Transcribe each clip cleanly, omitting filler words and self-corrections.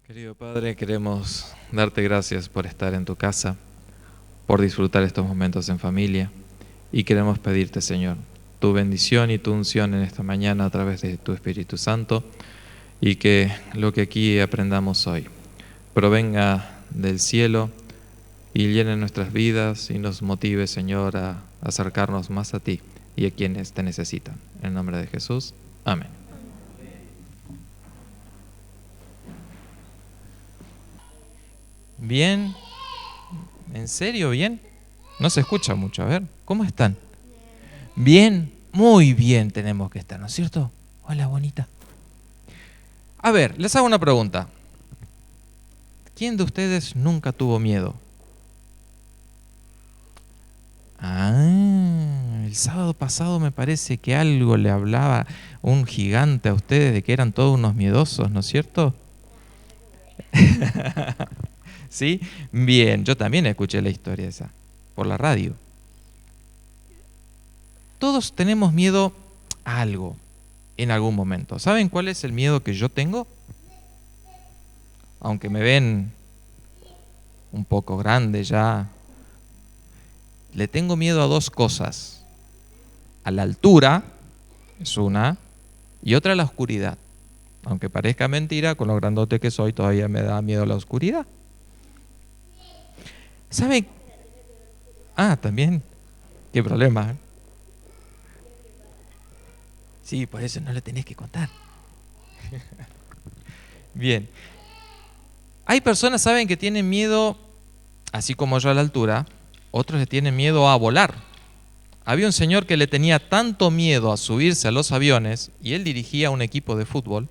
Querido Padre, queremos darte gracias por estar en tu casa, por disfrutar estos momentos en familia y queremos pedirte, Señor, tu bendición y tu unción en esta mañana a través de tu Espíritu Santo y que lo que aquí aprendamos hoy provenga del cielo y llene nuestras vidas y nos motive, Señor, a acercarnos más a ti y a quienes te necesitan. En el nombre de Jesús, amén. Bien, ¿en serio bien? No se escucha mucho, a ver, ¿cómo están? Bien, muy bien tenemos que estar, ¿no es cierto? Hola, bonita. A ver, les hago una pregunta. ¿Quién de ustedes nunca tuvo miedo? Ah, el sábado pasado me parece que algo le hablaba un gigante a ustedes de que eran todos unos miedosos, ¿no es cierto? ¿Sí? Bien, yo también escuché la historia esa por la radio. Todos tenemos miedo a algo en algún momento. ¿Saben cuál es el miedo que yo tengo? Aunque me ven un poco grande ya, le tengo miedo a dos cosas. A la altura, es una, y otra a la oscuridad. Aunque parezca mentira, con lo grandote que soy, todavía me da miedo la oscuridad. ¿Saben? Ah, también. ¿Qué problema? Sí, por eso no le tenés que contar. Bien. Hay personas, ¿saben?, que tienen miedo, así como yo, a la altura. Otros le tienen miedo a volar. Había un señor que le tenía tanto miedo a subirse a los aviones, y él dirigía un equipo de fútbol,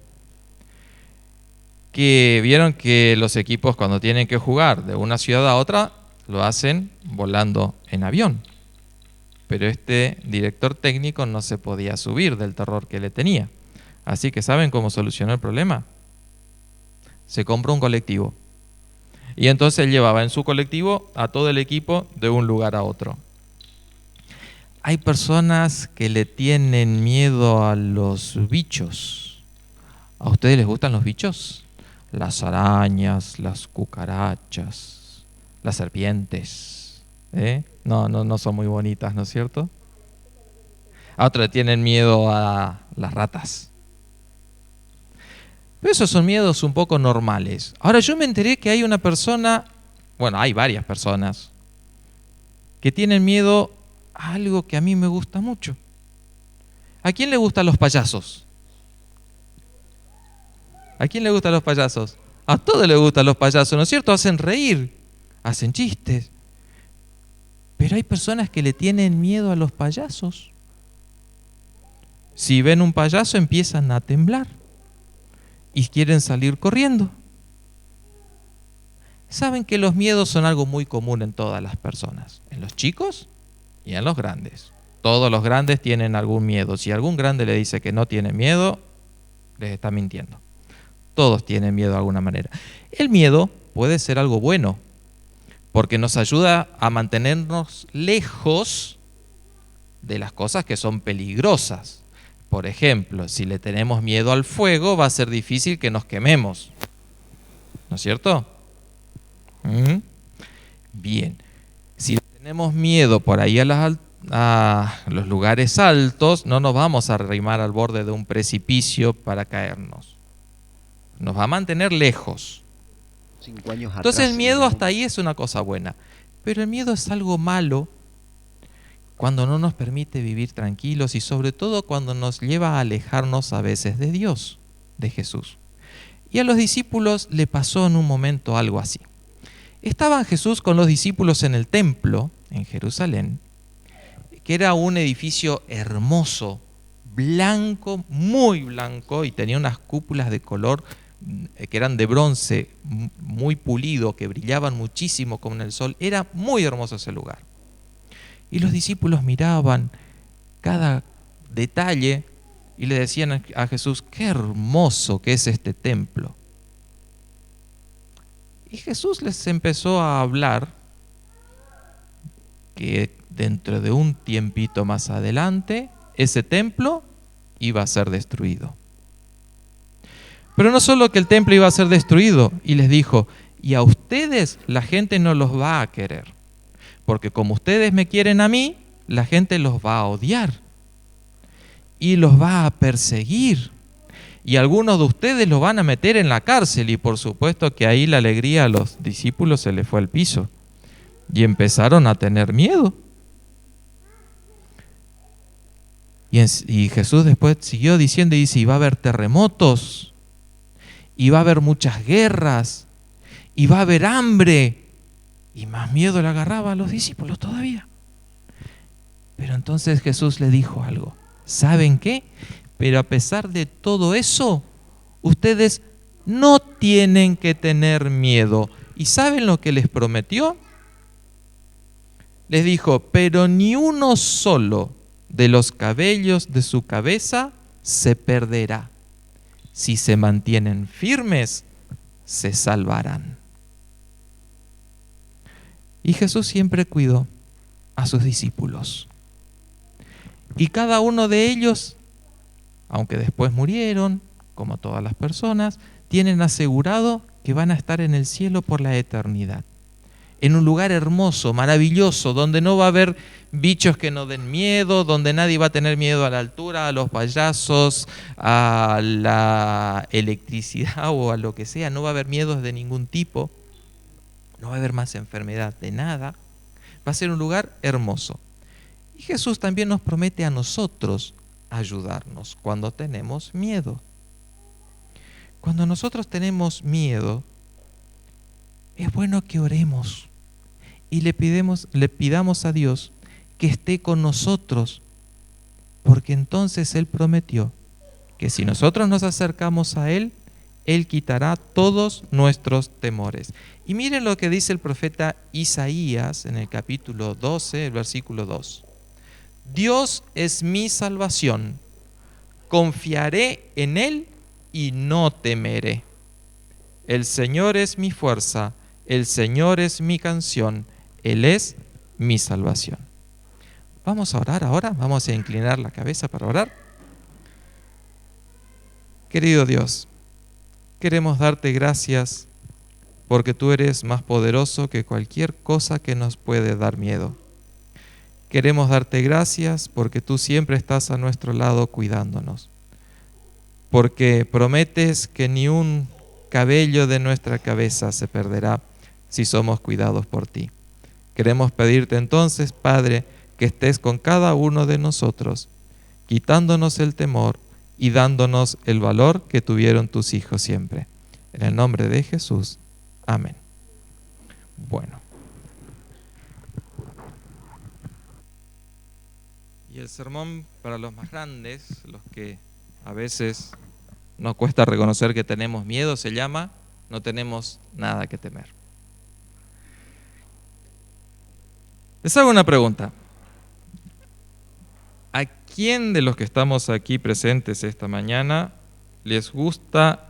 que vieron que los equipos cuando tienen que jugar de una ciudad a otra, lo hacen volando en avión. Pero este director técnico no se podía subir del terror que le tenía. Así que ¿saben cómo solucionó el problema? Se compró un colectivo. Y entonces él llevaba en su colectivo a todo el equipo de un lugar a otro. Hay personas que le tienen miedo a los bichos. ¿A ustedes les gustan los bichos? Las arañas, las cucarachas, las serpientes. No son muy bonitas, ¿no es cierto? A otros le tienen miedo a las ratas. Pero esos son miedos un poco normales. Ahora yo me enteré que hay una persona, bueno, hay varias personas, que tienen miedo a algo que a mí me gusta mucho. ¿A quién le gustan los payasos? ¿A quién le gustan los payasos? A todos les gustan los payasos, ¿no es cierto? Hacen reír, hacen chistes. Pero hay personas que le tienen miedo a los payasos. Si ven un payaso empiezan a temblar y quieren salir corriendo. Saben que los miedos son algo muy común en todas las personas, en los chicos y en los grandes. Todos los grandes tienen algún miedo. Si algún grande le dice que no tiene miedo, les está mintiendo. Todos tienen miedo de alguna manera. El miedo puede ser algo bueno, porque nos ayuda a mantenernos lejos de las cosas que son peligrosas. Por ejemplo, si le tenemos miedo al fuego, va a ser difícil que nos quememos. ¿No es cierto? Bien. Si le tenemos miedo por ahí a los lugares altos, no nos vamos a arrimar al borde de un precipicio para caernos. Nos va a mantener lejos. 5 años Entonces atrás. el miedo hasta ahí es una cosa buena. Pero el miedo es algo malo cuando no nos permite vivir tranquilos y sobre todo cuando nos lleva a alejarnos a veces de Dios, de Jesús. Y a los discípulos le pasó en un momento algo así. Estaba Jesús con los discípulos en el templo, en Jerusalén, que era un edificio hermoso, blanco, muy blanco, y tenía unas cúpulas de color que eran de bronce, muy pulido, que brillaban muchísimo como en el sol. Era muy hermoso ese lugar. Y los discípulos miraban cada detalle y le decían a Jesús, qué hermoso que es este templo. Y Jesús les empezó a hablar que dentro de un tiempito más adelante, ese templo iba a ser destruido. Pero no solo que el templo iba a ser destruido, y les dijo, y a ustedes la gente no los va a querer, porque como ustedes me quieren a mí, la gente los va a odiar y los va a perseguir. Y algunos de ustedes los van a meter en la cárcel, y por supuesto que ahí la alegría a los discípulos se les fue al piso y empezaron a tener miedo. Y Jesús después siguió diciendo y dice, y va a haber terremotos, y va a haber muchas guerras, y va a haber hambre. Y más miedo le agarraba a los discípulos todavía. Pero entonces Jesús le dijo algo. ¿Saben qué? Pero a pesar de todo eso, ustedes no tienen que tener miedo. ¿Y saben lo que les prometió? Les dijo, pero ni uno solo de los cabellos de su cabeza se perderá. Si se mantienen firmes, se salvarán. Y Jesús siempre cuidó a sus discípulos. Y cada uno de ellos, aunque después murieron, como todas las personas, tienen asegurado que van a estar en el cielo por la eternidad. En un lugar hermoso, maravilloso, donde no va a haber bichos que no den miedo, donde nadie va a tener miedo a la altura, a los payasos, a la electricidad o a lo que sea. No va a haber miedos de ningún tipo. No va a haber más enfermedad de nada. Va a ser un lugar hermoso. Y Jesús también nos promete a nosotros ayudarnos cuando tenemos miedo. Cuando nosotros tenemos miedo, es bueno que oremos y le pidamos a Dios que esté con nosotros, porque entonces Él prometió que si nosotros nos acercamos a Él, Él quitará todos nuestros temores. Y miren lo que dice el profeta Isaías en el capítulo 12, el versículo 2. Dios es mi salvación, confiaré en Él y no temeré. El Señor es mi fuerza, el Señor es mi canción, Él es mi salvación. Vamos a orar ahora, vamos a inclinar la cabeza para orar. Querido Dios, queremos darte gracias porque tú eres más poderoso que cualquier cosa que nos puede dar miedo. Queremos darte gracias porque tú siempre estás a nuestro lado cuidándonos, porque prometes que ni un cabello de nuestra cabeza se perderá si somos cuidados por ti. Queremos pedirte entonces, Padre, que estés con cada uno de nosotros, quitándonos el temor y dándonos el valor que tuvieron tus hijos siempre. En el nombre de Jesús. Amén. Bueno. Y el sermón para los más grandes, los que a veces nos cuesta reconocer que tenemos miedo, se llama No tenemos nada que temer. Les hago una pregunta. ¿A quién de los que estamos aquí presentes esta mañana les gusta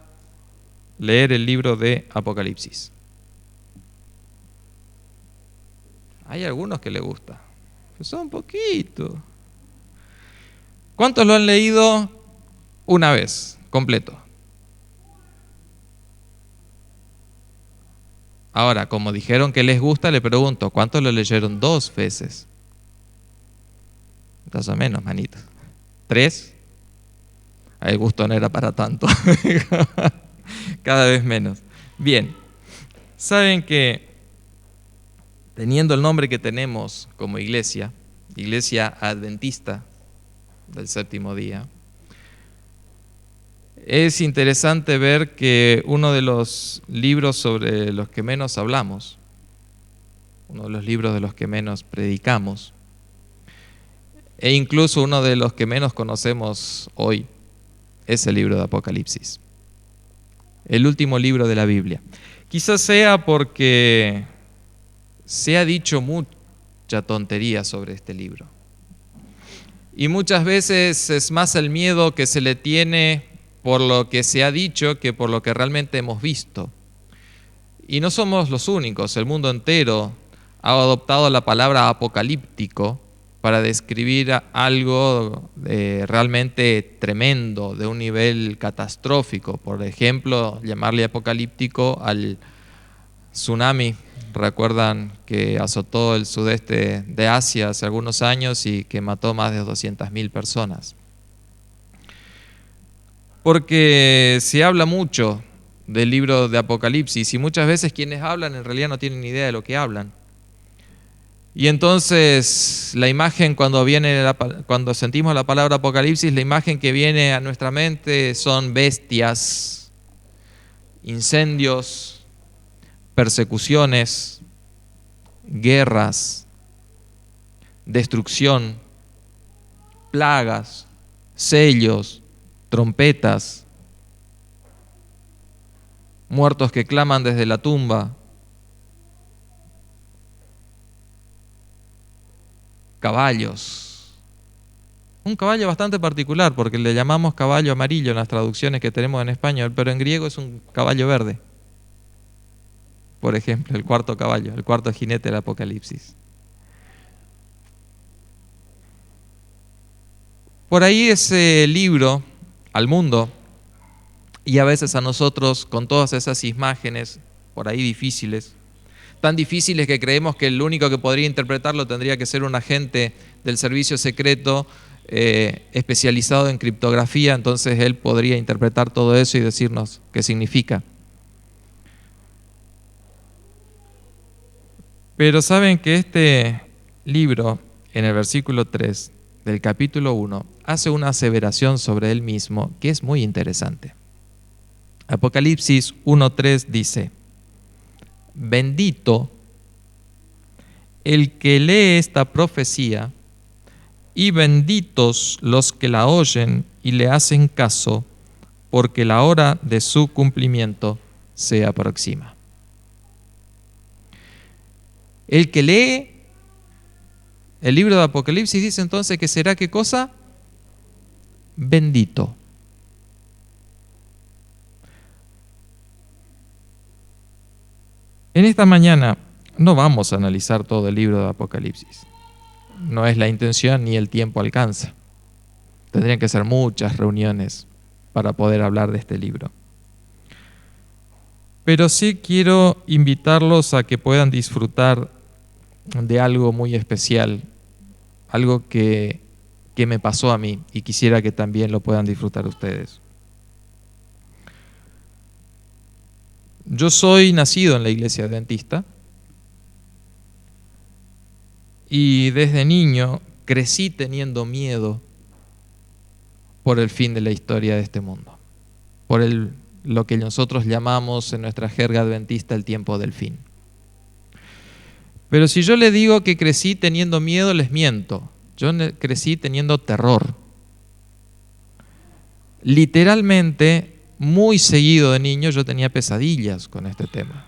leer el libro de Apocalipsis? Hay algunos que les gusta, pero son poquitos. ¿Cuántos lo han leído una vez, completo? Ahora, como dijeron que les gusta, le pregunto, ¿cuántos lo leyeron 2 veces? Más o menos, manitos. 3. El gusto no era para tanto. Cada vez menos. Bien, saben que teniendo el nombre que tenemos como iglesia, Iglesia Adventista del Séptimo Día, es interesante ver que uno de los libros sobre los que menos hablamos, uno de los libros de los que menos predicamos, e incluso uno de los que menos conocemos hoy, es el libro de Apocalipsis, el último libro de la Biblia. Quizás sea porque se ha dicho mucha tontería sobre este libro. Y muchas veces es más el miedo que se le tiene por lo que se ha dicho que por lo que realmente hemos visto. Y no somos los únicos, el mundo entero ha adoptado la palabra apocalíptico para describir algo realmente tremendo, de un nivel catastrófico. Por ejemplo, llamarle apocalíptico al tsunami. Recuerdan que azotó el sudeste de Asia hace algunos años y que mató más de 200.000 personas. Porque se habla mucho del libro de Apocalipsis y muchas veces quienes hablan en realidad no tienen ni idea de lo que hablan. Y entonces la imagen cuando sentimos la palabra Apocalipsis, la imagen que viene a nuestra mente son bestias, incendios, persecuciones, guerras, destrucción, plagas, sellos, trompetas, muertos que claman desde la tumba, caballos. Un caballo bastante particular porque le llamamos caballo amarillo en las traducciones que tenemos en español, pero en griego es un caballo verde. Por ejemplo, el cuarto caballo, el cuarto jinete del Apocalipsis. Por ahí ese libro al mundo y a veces a nosotros con todas esas imágenes por ahí difíciles, tan difíciles que creemos que el único que podría interpretarlo tendría que ser un agente del servicio secreto especializado en criptografía, entonces él podría interpretar todo eso y decirnos qué significa. Pero saben que este libro, en el versículo 3 del capítulo 1, hace una aseveración sobre él mismo que es muy interesante. Apocalipsis 1:3 dice: bendito el que lee esta profecía y benditos los que la oyen y le hacen caso, porque la hora de su cumplimiento se aproxima. El que lee el libro de Apocalipsis dice entonces que será ¿qué cosa? Bendito. En esta mañana no vamos a analizar todo el libro de Apocalipsis. No es la intención ni el tiempo alcanza. Tendrían que ser muchas reuniones para poder hablar de este libro. Pero sí quiero invitarlos a que puedan disfrutar de algo muy especial, algo que me pasó a mí y quisiera que también lo puedan disfrutar ustedes. Yo soy nacido en la iglesia adventista y desde niño crecí teniendo miedo por el fin de la historia de este mundo, por lo que nosotros llamamos en nuestra jerga adventista el tiempo del fin. Pero si yo le digo que crecí teniendo miedo, les miento. Yo crecí teniendo terror. Literalmente, muy seguido de niño, yo tenía pesadillas con este tema.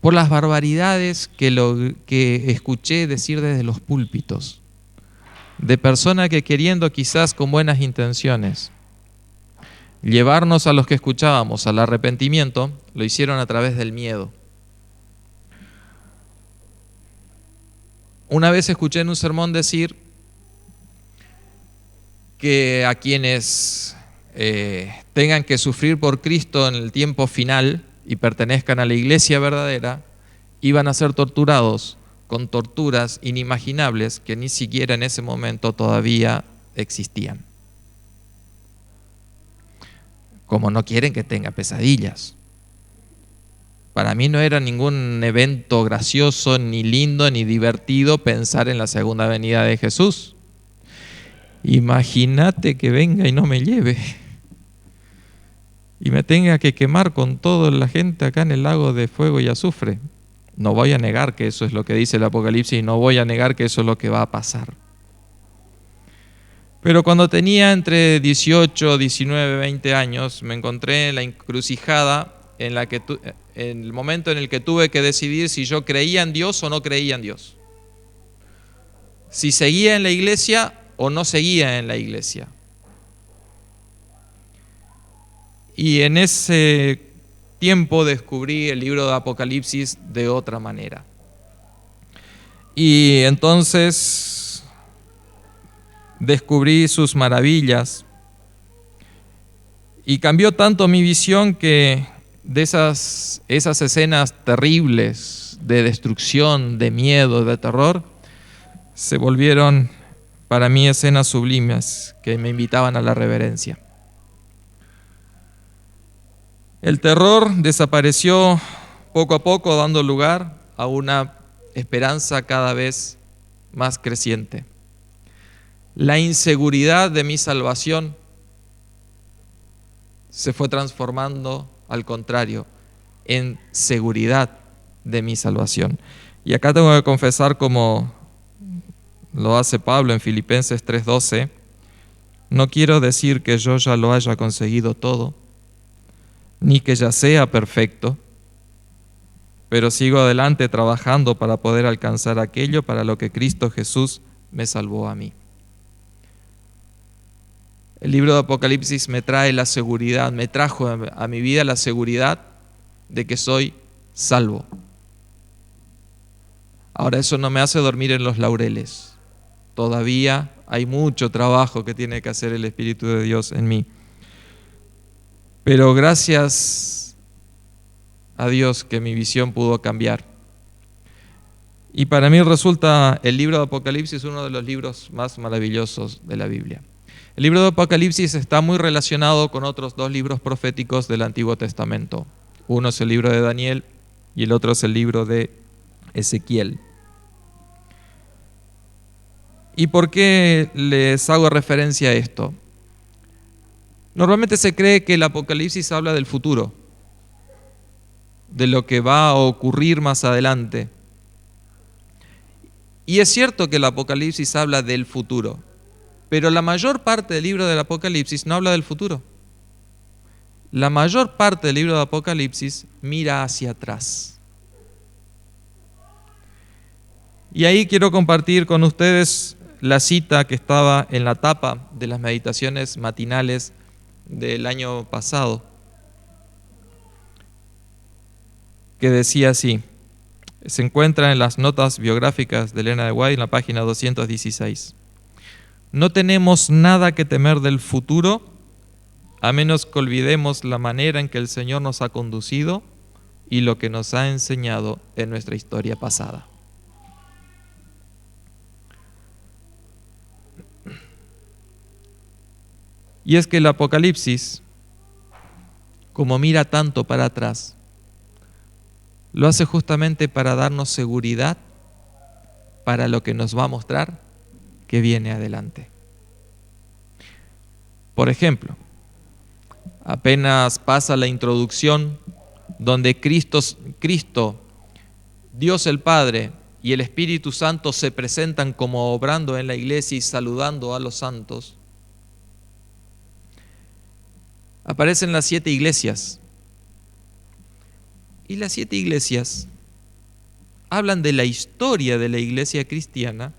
Por las barbaridades que escuché decir desde los púlpitos, de personas que queriendo quizás con buenas intenciones llevarnos a los que escuchábamos al arrepentimiento, lo hicieron a través del miedo. Una vez escuché en un sermón decir que a quienes tengan que sufrir por Cristo en el tiempo final y pertenezcan a la iglesia verdadera, iban a ser torturados con torturas inimaginables que ni siquiera en ese momento todavía existían. Como no quieren que tenga pesadillas. Para mí no era ningún evento gracioso, ni lindo, ni divertido pensar en la segunda venida de Jesús. Imagínate que venga y no me lleve y me tenga que quemar con toda la gente acá en el lago de fuego y azufre. No voy a negar que eso es lo que dice el Apocalipsis y no voy a negar que eso es lo que va a pasar. Pero cuando tenía entre 18, 19, 20 años, me encontré en la encrucijada en el momento en el que tuve que decidir si yo creía en Dios o no creía en Dios. Si seguía en la iglesia o no seguía en la iglesia. Y en ese tiempo descubrí el libro de Apocalipsis de otra manera. Y entonces descubrí sus maravillas y cambió tanto mi visión que de esas escenas terribles de destrucción, de miedo, de terror, se volvieron para mí escenas sublimes que me invitaban a la reverencia. El terror desapareció poco a poco, dando lugar a una esperanza cada vez más creciente. La inseguridad de mi salvación se fue transformando, al contrario, en seguridad de mi salvación. Y acá tengo que confesar, como lo hace Pablo en Filipenses 3:12, no quiero decir que yo ya lo haya conseguido todo, ni que ya sea perfecto, pero sigo adelante trabajando para poder alcanzar aquello para lo que Cristo Jesús me salvó a mí. El libro de Apocalipsis me trae la seguridad, me trajo a mi vida la seguridad de que soy salvo. Ahora, eso no me hace dormir en los laureles. Todavía hay mucho trabajo que tiene que hacer el Espíritu de Dios en mí. Pero gracias a Dios que mi visión pudo cambiar. Y para mí resulta el libro de Apocalipsis uno de los libros más maravillosos de la Biblia. El libro de Apocalipsis está muy relacionado con otros dos libros proféticos del Antiguo Testamento. Uno es el libro de Daniel y el otro es el libro de Ezequiel. ¿Y por qué les hago referencia a esto? Normalmente se cree que el Apocalipsis habla del futuro, de lo que va a ocurrir más adelante. Y es cierto que el Apocalipsis habla del futuro, pero la mayor parte del libro del Apocalipsis no habla del futuro. La mayor parte del libro de Apocalipsis mira hacia atrás. Y ahí quiero compartir con ustedes la cita que estaba en la tapa de las meditaciones matinales del año pasado, que decía así, se encuentra en las notas biográficas de Elena de White en la página 216. No tenemos nada que temer del futuro, a menos que olvidemos la manera en que el Señor nos ha conducido y lo que nos ha enseñado en nuestra historia pasada. Y es que el Apocalipsis, como mira tanto para atrás, lo hace justamente para darnos seguridad para lo que nos va a mostrar que viene adelante. Por ejemplo, apenas pasa la introducción donde Cristo, Dios el Padre y el Espíritu Santo se presentan como obrando en la iglesia y saludando a los santos, aparecen las 7 iglesias. Y las 7 iglesias hablan de la historia de la iglesia cristiana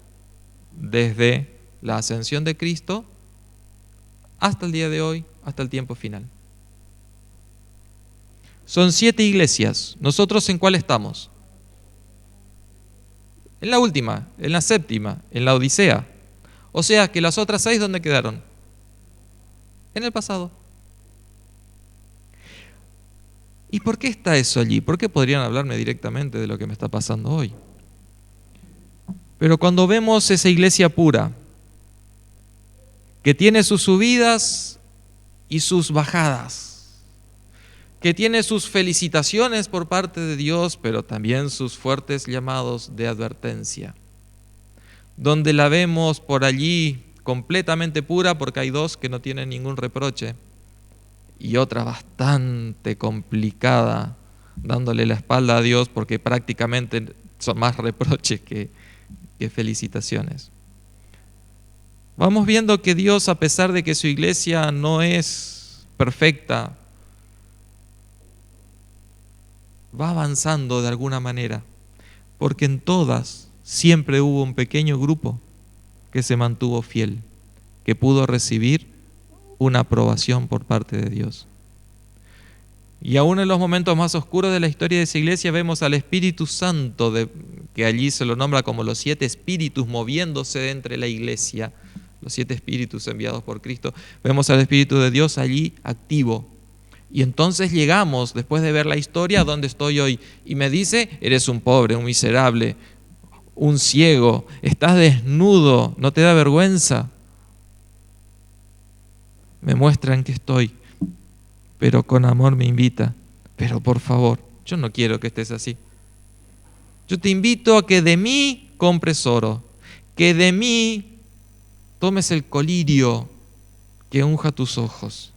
desde la ascensión de Cristo hasta el día de hoy, hasta el tiempo final. Son 7 iglesias. ¿Nosotros en cuál estamos? En la última, en la séptima, en la Odisea. O sea que las otras 6, ¿dónde quedaron? En el pasado. ¿Y por qué está eso allí? ¿Por qué podrían hablarme directamente de lo que me está pasando hoy? Pero cuando vemos esa iglesia pura, que tiene sus subidas y sus bajadas, que tiene sus felicitaciones por parte de Dios, pero también sus fuertes llamados de advertencia, donde la vemos por allí completamente pura, porque hay 2 que no tienen ningún reproche, y otra bastante complicada, dándole la espalda a Dios porque prácticamente son más reproches que felicitaciones. Vamos viendo que Dios, a pesar de que su iglesia no es perfecta, va avanzando de alguna manera, porque en todas siempre hubo un pequeño grupo que se mantuvo fiel, que pudo recibir una aprobación por parte de Dios. Y aún en los momentos más oscuros de la historia de esa iglesia vemos al Espíritu Santo, que allí se lo nombra como los 7 espíritus moviéndose entre la iglesia, los 7 espíritus enviados por Cristo, vemos al Espíritu de Dios allí activo. Y entonces llegamos, después de ver la historia, a donde estoy hoy. Y me dice, eres un pobre, un miserable, un ciego, estás desnudo, ¿no te da vergüenza? Me muestran que estoy, pero con amor me invita. Pero por favor, yo no quiero que estés así. Yo te invito a que de mí compres oro, que de mí tomes el colirio que unja tus ojos,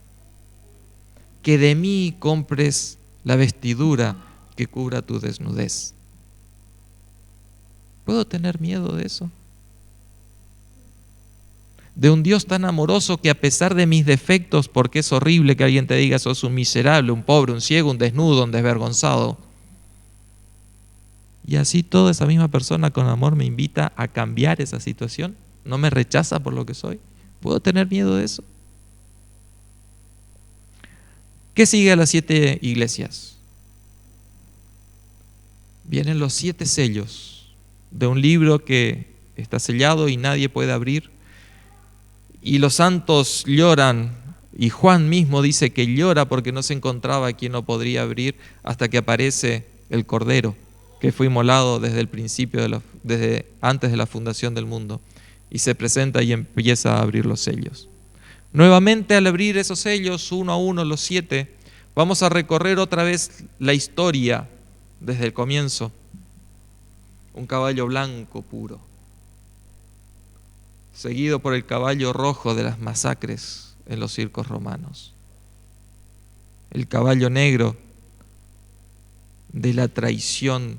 que de mí compres la vestidura que cubra tu desnudez. ¿Puedo tener miedo de eso? De un Dios tan amoroso que a pesar de mis defectos, porque es horrible que alguien te diga sos un miserable, un pobre, un ciego, un desnudo, un desvergonzado. Y así toda esa misma persona con amor me invita a cambiar esa situación. No me rechaza por lo que soy. ¿Puedo tener miedo de eso? ¿Qué sigue a las 7 iglesias? Vienen los 7 sellos de un libro que está sellado y nadie puede abrir. Y los santos lloran, y Juan mismo dice que llora porque no se encontraba quien lo podría abrir hasta que aparece el Cordero, que fue inmolado desde el principio, desde antes de la fundación del mundo, y se presenta y empieza a abrir los sellos. Nuevamente, al abrir esos sellos, uno a uno, los 7, vamos a recorrer otra vez la historia desde el comienzo. Un caballo blanco puro, seguido por el caballo rojo de las masacres en los circos romanos. El caballo negro de la traición,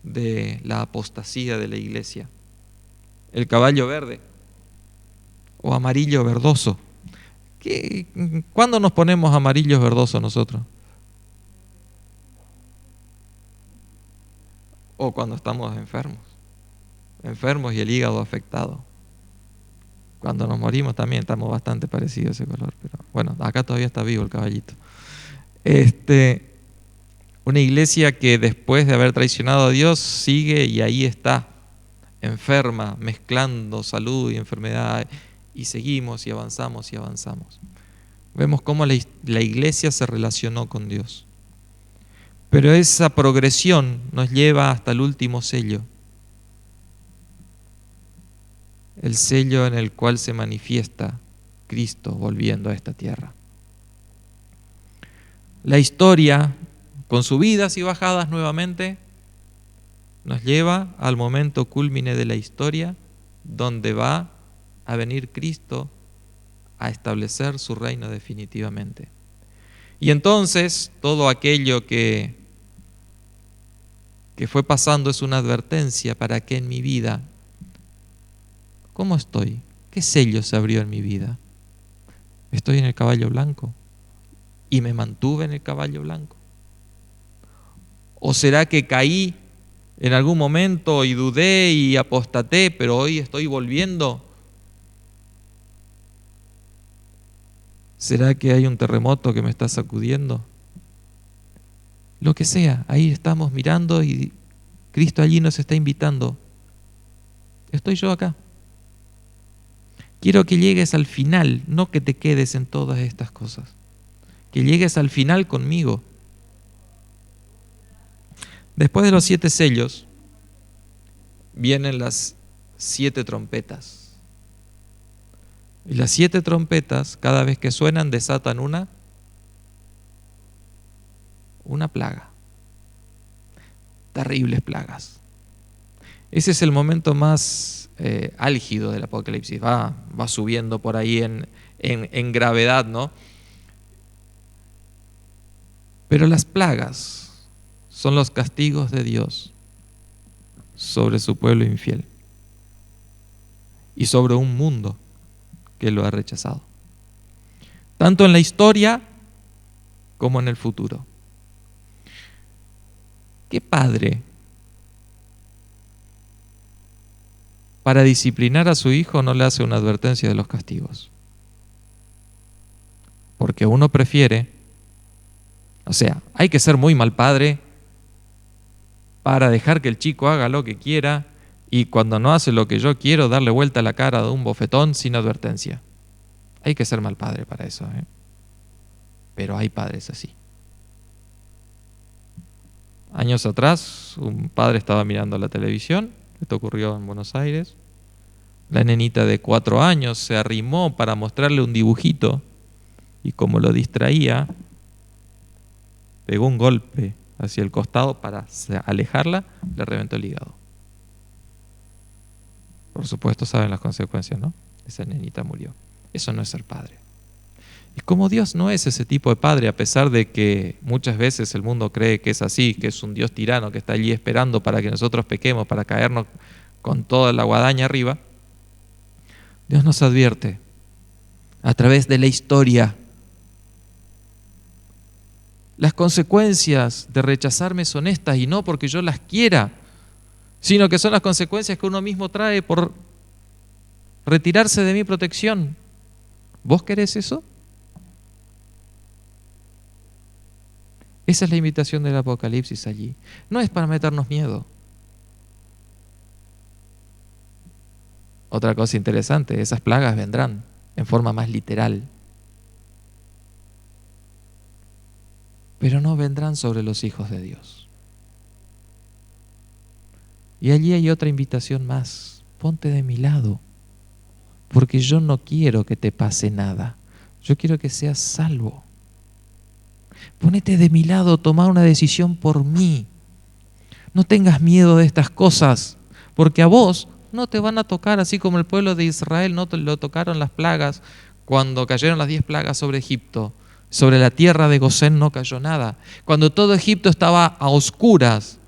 de la apostasía de la iglesia. El caballo verde o amarillo verdoso. ¿Cuándo nos ponemos amarillos verdosos nosotros? O cuando estamos enfermos y el hígado afectado. Cuando nos morimos también estamos bastante parecidos a ese color, pero bueno, acá todavía está vivo el caballito. Una iglesia que después de haber traicionado a Dios sigue y ahí está, enferma, mezclando salud y enfermedad, y seguimos y avanzamos y avanzamos. Vemos cómo la iglesia se relacionó con Dios. Pero esa progresión nos lleva hasta el último sello. El sello en el cual se manifiesta Cristo volviendo a esta tierra. La historia, con subidas y bajadas nuevamente, nos lleva al momento cúlmine de la historia, donde va a venir Cristo a establecer su reino definitivamente. Y entonces todo aquello que fue pasando es una advertencia para que en mi vida, ¿cómo estoy? ¿Qué sello se abrió en mi vida? ¿Estoy en el caballo blanco y me mantuve en el caballo blanco? ¿O será que caí en algún momento y dudé y apostaté, pero hoy estoy volviendo? ¿Será que hay un terremoto que me está sacudiendo? Lo que sea, ahí estamos mirando y Cristo allí nos está invitando. Estoy yo acá. Quiero que llegues al final, no que te quedes en todas estas cosas. Que llegues al final conmigo. Después de los 7 sellos, vienen las 7 trompetas. Y las 7 trompetas, cada vez que suenan, desatan una plaga. Terribles plagas. Ese es el momento más álgido del Apocalipsis. Va subiendo por ahí en gravedad, ¿no? Pero las plagas son los castigos de Dios sobre su pueblo infiel y sobre un mundo que lo ha rechazado, tanto en la historia como en el futuro. ¿Qué padre para disciplinar a su hijo no le hace una advertencia de los castigos? Porque uno prefiere, hay que ser muy mal padre para dejar que el chico haga lo que quiera y cuando no hace lo que yo quiero, darle vuelta a la cara de un bofetón sin advertencia. Hay que ser mal padre para eso, ¿eh? Pero hay padres así. Años atrás, un padre estaba mirando la televisión, esto ocurrió en Buenos Aires. La nenita de 4 años se arrimó para mostrarle un dibujito y como lo distraía, pegó un golpe hacia el costado para alejarla, le reventó el hígado. Por supuesto saben las consecuencias, ¿no? Esa nenita murió. Eso no es ser padre. Y como Dios no es ese tipo de padre, a pesar de que muchas veces el mundo cree que es así, que es un Dios tirano que está allí esperando para que nosotros pequemos, para caernos con toda la guadaña arriba, Dios nos advierte a través de la historia. Las consecuencias de rechazarme son estas, y no porque yo las quiera, sino que son las consecuencias que uno mismo trae por retirarse de mi protección. ¿Vos querés eso? Esa es la invitación del Apocalipsis allí. No es para meternos miedo. Otra cosa interesante, esas plagas vendrán en forma más literal. Pero no vendrán sobre los hijos de Dios. Y allí hay otra invitación más. Ponte de mi lado, porque yo no quiero que te pase nada. Yo quiero que seas salvo. Ponete de mi lado, toma una decisión por mí. No tengas miedo de estas cosas, porque a vos no te van a tocar, así como el pueblo de Israel no te lo tocaron las plagas cuando cayeron las 10 plagas sobre Egipto. Sobre la tierra de Gosén no cayó nada. Cuando todo Egipto estaba a oscuras,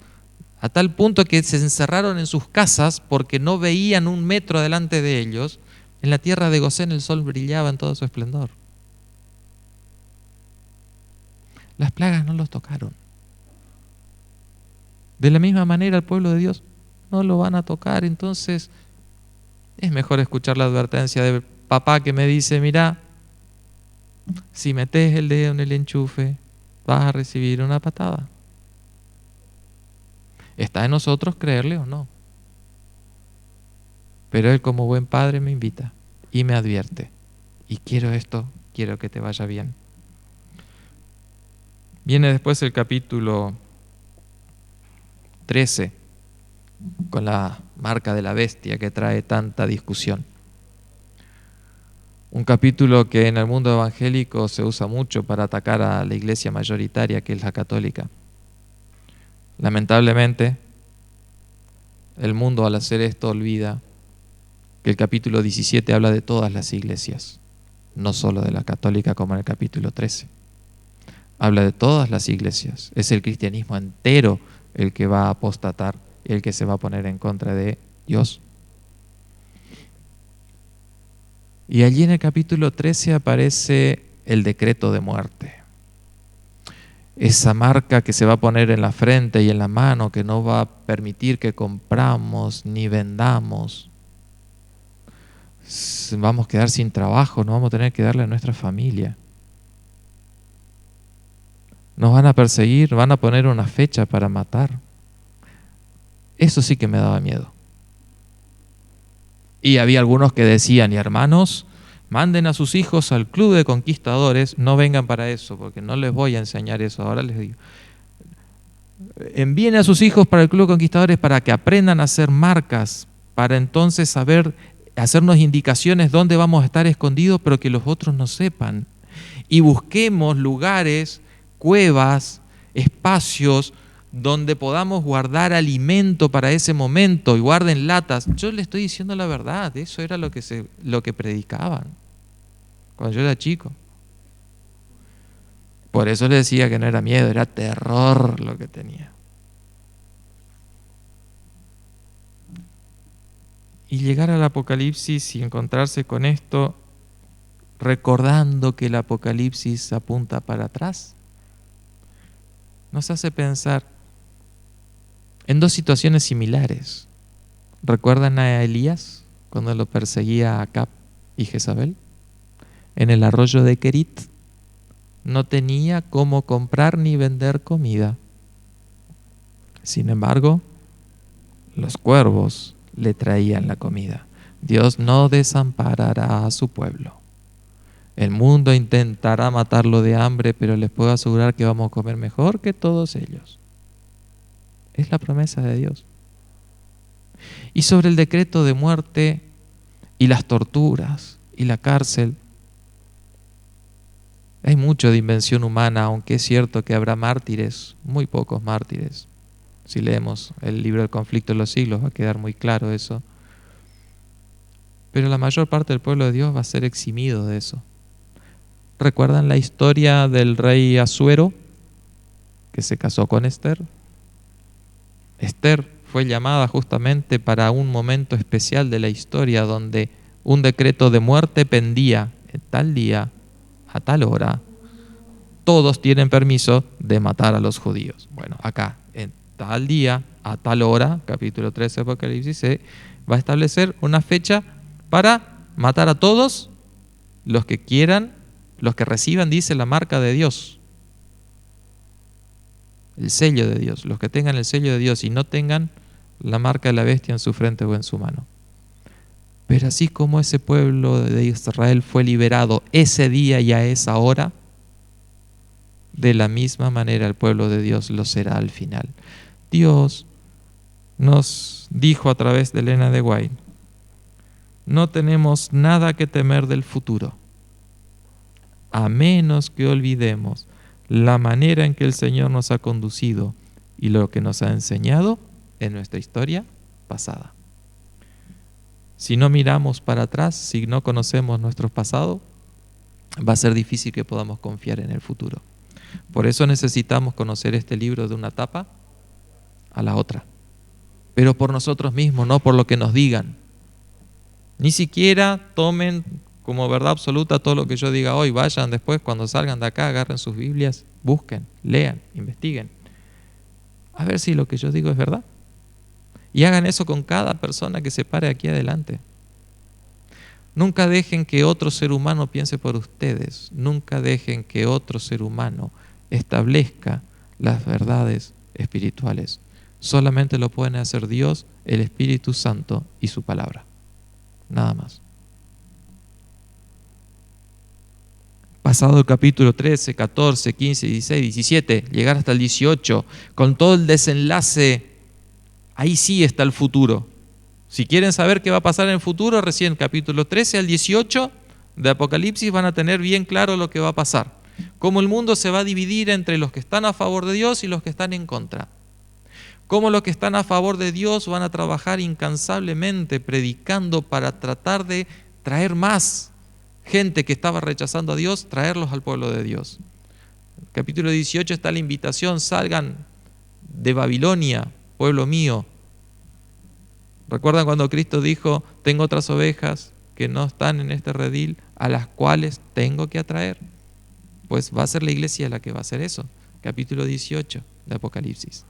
a tal punto que se encerraron en sus casas porque no veían un metro delante de ellos, en la tierra de Gosén el sol brillaba en todo su esplendor. Las plagas no los tocaron. De la misma manera el pueblo de Dios no lo van a tocar. Entonces es mejor escuchar la advertencia de papá que me dice: mira, si metes el dedo en el enchufe vas a recibir una patada. Está en nosotros creerle o no, pero él como buen padre me invita y me advierte, y quiero esto, quiero que te vaya bien. Viene después el capítulo 13 con la marca de la bestia que trae tanta discusión. Un capítulo que en el mundo evangélico se usa mucho para atacar a la iglesia mayoritaria, que es la católica. Lamentablemente, el mundo al hacer esto olvida que el capítulo 17 habla de todas las iglesias, no solo de la católica como en el capítulo 13. Habla de todas las iglesias. Es el cristianismo entero el que va a apostatar, el que se va a poner en contra de Dios. Y allí en el capítulo 13 aparece el decreto de muerte. Esa marca que se va a poner en la frente y en la mano, que no va a permitir que compramos ni vendamos. Vamos a quedar sin trabajo, no vamos a tener que darle a nuestra familia. Nos van a perseguir, van a poner una fecha para matar. Eso sí que me daba miedo. Y había algunos que decían: y hermanos, manden a sus hijos al club de conquistadores, no vengan para eso, porque no les voy a enseñar eso. Ahora les digo, envíen a sus hijos para el club de conquistadores para que aprendan a hacer marcas, para entonces saber, hacernos indicaciones dónde vamos a estar escondidos, pero que los otros no sepan. Y busquemos lugares, cuevas, espacios donde podamos guardar alimento para ese momento, y guarden latas. Yo le estoy diciendo la verdad, eso era lo que predicaban cuando yo era chico. Por eso le decía que no era miedo, era terror lo que tenía. Y llegar al Apocalipsis y encontrarse con esto, recordando que el Apocalipsis apunta para atrás, nos hace pensar en dos situaciones similares. ¿Recuerdan a Elías cuando lo perseguía Acab y Jezabel? En el arroyo de Querit no tenía cómo comprar ni vender comida. Sin embargo, los cuervos le traían la comida. Dios no desamparará a su pueblo. El mundo intentará matarlo de hambre, pero les puedo asegurar que vamos a comer mejor que todos ellos. Es la promesa de Dios. Y sobre el decreto de muerte y las torturas y la cárcel, hay mucho de invención humana, aunque es cierto que habrá mártires, muy pocos mártires. Si leemos el libro del conflicto de los siglos va a quedar muy claro eso. Pero la mayor parte del pueblo de Dios va a ser eximido de eso. ¿Recuerdan la historia del rey Asuero que se casó con Esther? Esther fue llamada justamente para un momento especial de la historia donde un decreto de muerte pendía en tal día, a tal hora. Todos tienen permiso de matar a los judíos. Bueno, acá, en tal día, a tal hora, capítulo 13 de Apocalipsis, se va a establecer una fecha para matar a todos los que quieran, los que reciban, dice, la marca de Dios. El sello de Dios, los que tengan el sello de Dios y no tengan la marca de la bestia en su frente o en su mano. Pero así como ese pueblo de Israel fue liberado ese día y a esa hora, de la misma manera el pueblo de Dios lo será al final. Dios nos dijo a través de Elena de White, no tenemos nada que temer del futuro, a menos que olvidemos la manera en que el Señor nos ha conducido y lo que nos ha enseñado en nuestra historia pasada. Si no miramos para atrás, si no conocemos nuestro pasado, va a ser difícil que podamos confiar en el futuro. Por eso necesitamos conocer este libro de una etapa a la otra, pero por nosotros mismos, no por lo que nos digan. Ni siquiera tomen como verdad absoluta todo lo que yo diga hoy. Vayan después, cuando salgan de acá, agarren sus Biblias, busquen, lean, investiguen, a ver si lo que yo digo es verdad. Y hagan eso con cada persona que se pare aquí adelante. Nunca dejen que otro ser humano piense por ustedes. Nunca dejen que otro ser humano establezca las verdades espirituales. Solamente lo pueden hacer Dios, el Espíritu Santo y su palabra. Nada más. Pasado el capítulo 13, 14, 15, 16, 17, llegar hasta el 18, con todo el desenlace, ahí sí está el futuro. Si quieren saber qué va a pasar en el futuro, recién capítulo 13 al 18 de Apocalipsis van a tener bien claro lo que va a pasar. Cómo el mundo se va a dividir entre los que están a favor de Dios y los que están en contra. Cómo los que están a favor de Dios van a trabajar incansablemente predicando para tratar de traer más gente que estaba rechazando a Dios, traerlos al pueblo de Dios. En el capítulo 18 está la invitación, salgan de Babilonia, pueblo mío. ¿Recuerdan cuando Cristo dijo, tengo otras ovejas que no están en este redil, a las cuales tengo que atraer? Pues va a ser la iglesia la que va a hacer eso. Capítulo 18 de Apocalipsis.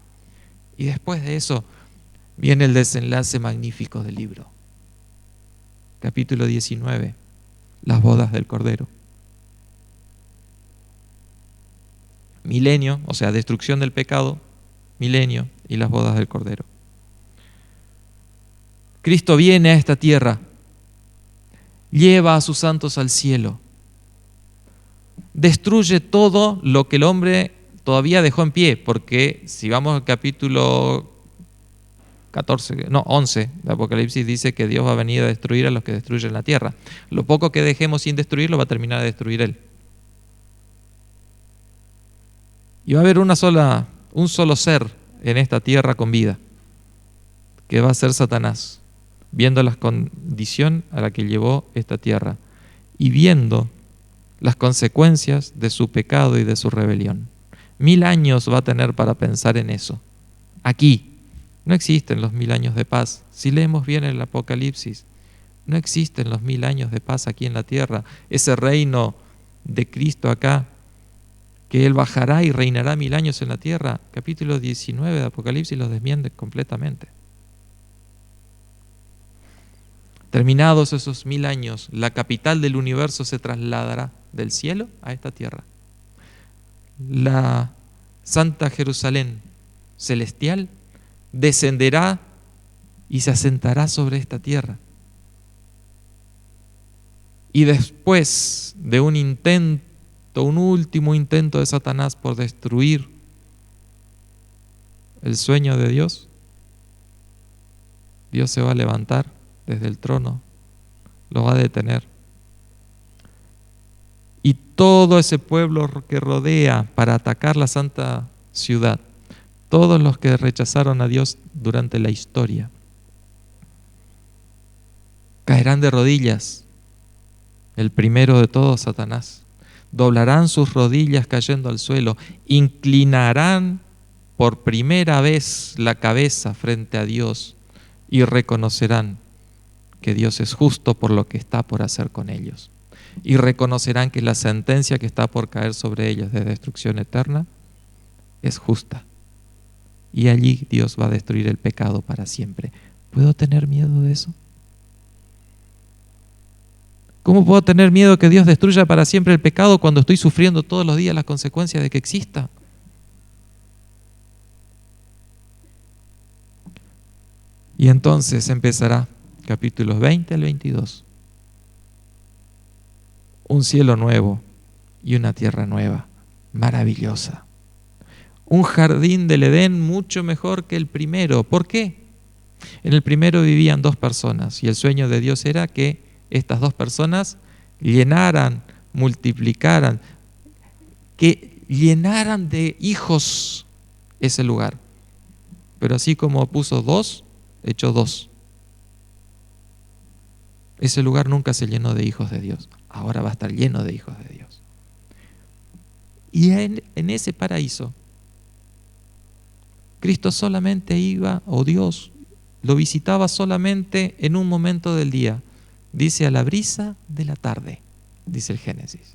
Y después de eso viene el desenlace magnífico del libro. Capítulo 19, las bodas del Cordero. Milenio, o sea, destrucción del pecado, milenio y las bodas del Cordero. Cristo viene a esta tierra, lleva a sus santos al cielo, destruye todo lo que el hombre todavía dejó en pie, porque si vamos al capítulo 11 de Apocalipsis, dice que Dios va a venir a destruir a los que destruyen la tierra. Lo poco que dejemos sin destruir lo va a terminar de destruir Él. Y va a haber un solo ser en esta tierra con vida, que va a ser Satanás, viendo la condición a la que llevó esta tierra y viendo las consecuencias de su pecado y de su rebelión. 1000 años va a tener para pensar en eso. Aquí no existen los 1000 años de paz. Si leemos bien el Apocalipsis, no existen los 1000 años de paz aquí en la tierra. Ese reino de Cristo acá, que Él bajará y reinará 1000 años en la tierra, capítulo 19 de Apocalipsis los desmiente completamente. Terminados esos 1000 años, la capital del universo se trasladará del cielo a esta tierra. La Santa Jerusalén celestial descenderá y se asentará sobre esta tierra. Y después de un intento, un último intento de Satanás por destruir el sueño de Dios, Dios se va a levantar desde el trono, lo va a detener. Y todo ese pueblo que rodea para atacar la santa ciudad, todos los que rechazaron a Dios durante la historia, caerán de rodillas. El primero de todos, Satanás. Doblarán sus rodillas cayendo al suelo, inclinarán por primera vez la cabeza frente a Dios y reconocerán que Dios es justo por lo que está por hacer con ellos. Y reconocerán que la sentencia que está por caer sobre ellos de destrucción eterna es justa. Y allí Dios va a destruir el pecado para siempre. ¿Puedo tener miedo de eso? ¿Cómo puedo tener miedo que Dios destruya para siempre el pecado cuando estoy sufriendo todos los días las consecuencias de que exista? Y entonces empezará, capítulos 20 al 22, un cielo nuevo y una tierra nueva, maravillosa. Un jardín del Edén mucho mejor que el primero. ¿Por qué? En el primero vivían dos personas y el sueño de Dios era que estas dos personas llenaran, multiplicaran, que llenaran de hijos ese lugar. Pero así como puso dos, echó dos. Ese lugar nunca se llenó de hijos de Dios. Ahora va a estar lleno de hijos de Dios. Y en ese paraíso, Cristo solamente iba, o Dios lo visitaba solamente en un momento del día. Dice a la brisa de la tarde, dice el Génesis.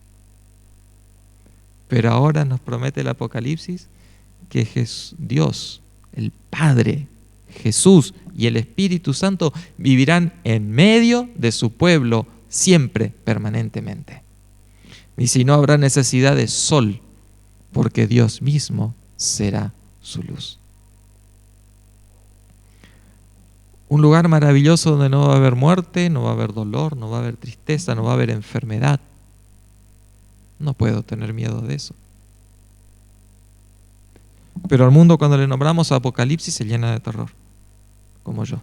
Pero ahora nos promete el Apocalipsis que Dios, el Padre, Jesús y el Espíritu Santo vivirán en medio de su pueblo siempre, permanentemente. Dice, y no habrá necesidad de sol, porque Dios mismo será su luz. Un lugar maravilloso donde no va a haber muerte, no va a haber dolor, no va a haber tristeza, no va a haber enfermedad. No puedo tener miedo de eso. Pero al mundo, cuando le nombramos Apocalipsis, se llena de terror, como yo.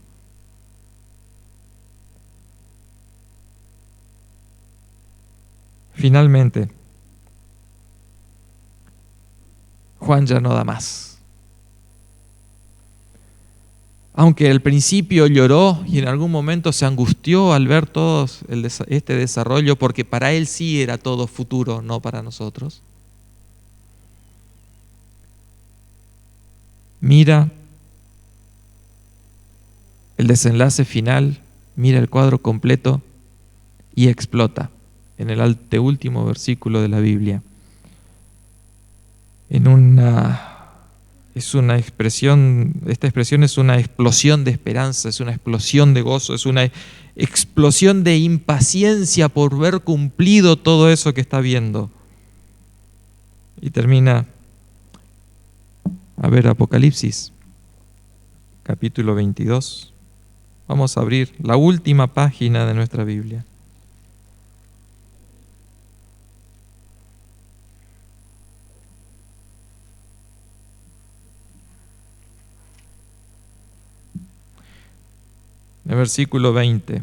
Finalmente, Juan ya no da más. Aunque al principio lloró y en algún momento se angustió al ver todo este desarrollo, porque para él sí era todo futuro, no para nosotros. Mira el desenlace final, mira el cuadro completo y explota en el anteúltimo versículo de la Biblia. Esta expresión es una explosión de esperanza, es una explosión de gozo, es una explosión de impaciencia por ver cumplido todo eso que está viendo. Y termina, a ver, Apocalipsis, capítulo 22. Vamos a abrir la última página de nuestra Biblia. El versículo 20.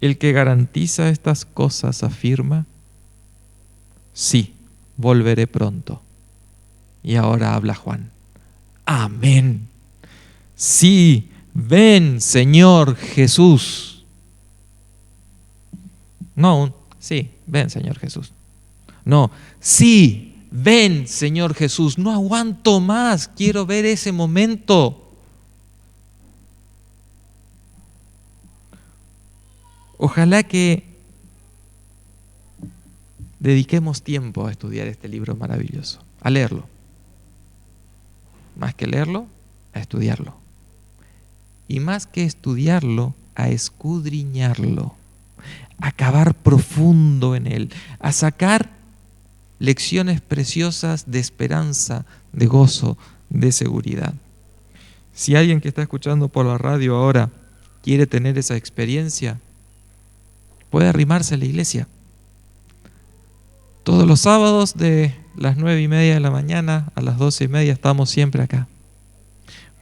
El que garantiza estas cosas afirma, sí, volveré pronto. Y ahora habla Juan. Amén. Sí, ven, Señor Jesús. No, sí, ven, Señor Jesús. No, sí, ven, Señor Jesús. No aguanto más, quiero ver ese momento. Ojalá que dediquemos tiempo a estudiar este libro maravilloso, a leerlo. Más que leerlo, a estudiarlo. Y más que estudiarlo, a escudriñarlo, a cavar profundo en él, a sacar lecciones preciosas de esperanza, de gozo, de seguridad. Si alguien que está escuchando por la radio ahora quiere tener esa experiencia, puede arrimarse a la iglesia. Todos los sábados de las 9:30 de la mañana a las 12:30 estamos siempre acá.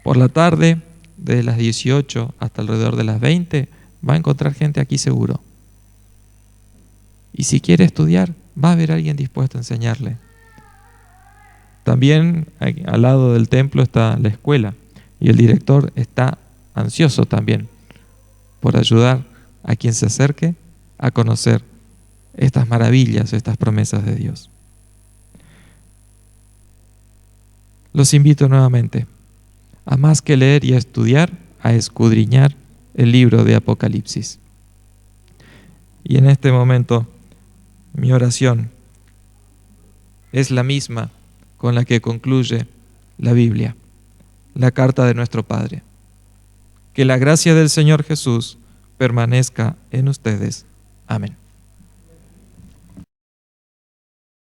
Por la tarde, de las 18 hasta alrededor de las 20, va a encontrar gente aquí seguro. Y si quiere estudiar, va a haber alguien dispuesto a enseñarle. También al lado del templo está la escuela y el director está ansioso también por ayudar a quien se acerque a conocer estas maravillas, estas promesas de Dios. Los invito nuevamente a más que leer y a estudiar, a escudriñar el libro de Apocalipsis. Y en este momento, mi oración es la misma con la que concluye la Biblia, la carta de nuestro Padre. Que la gracia del Señor Jesús permanezca en ustedes. Amén.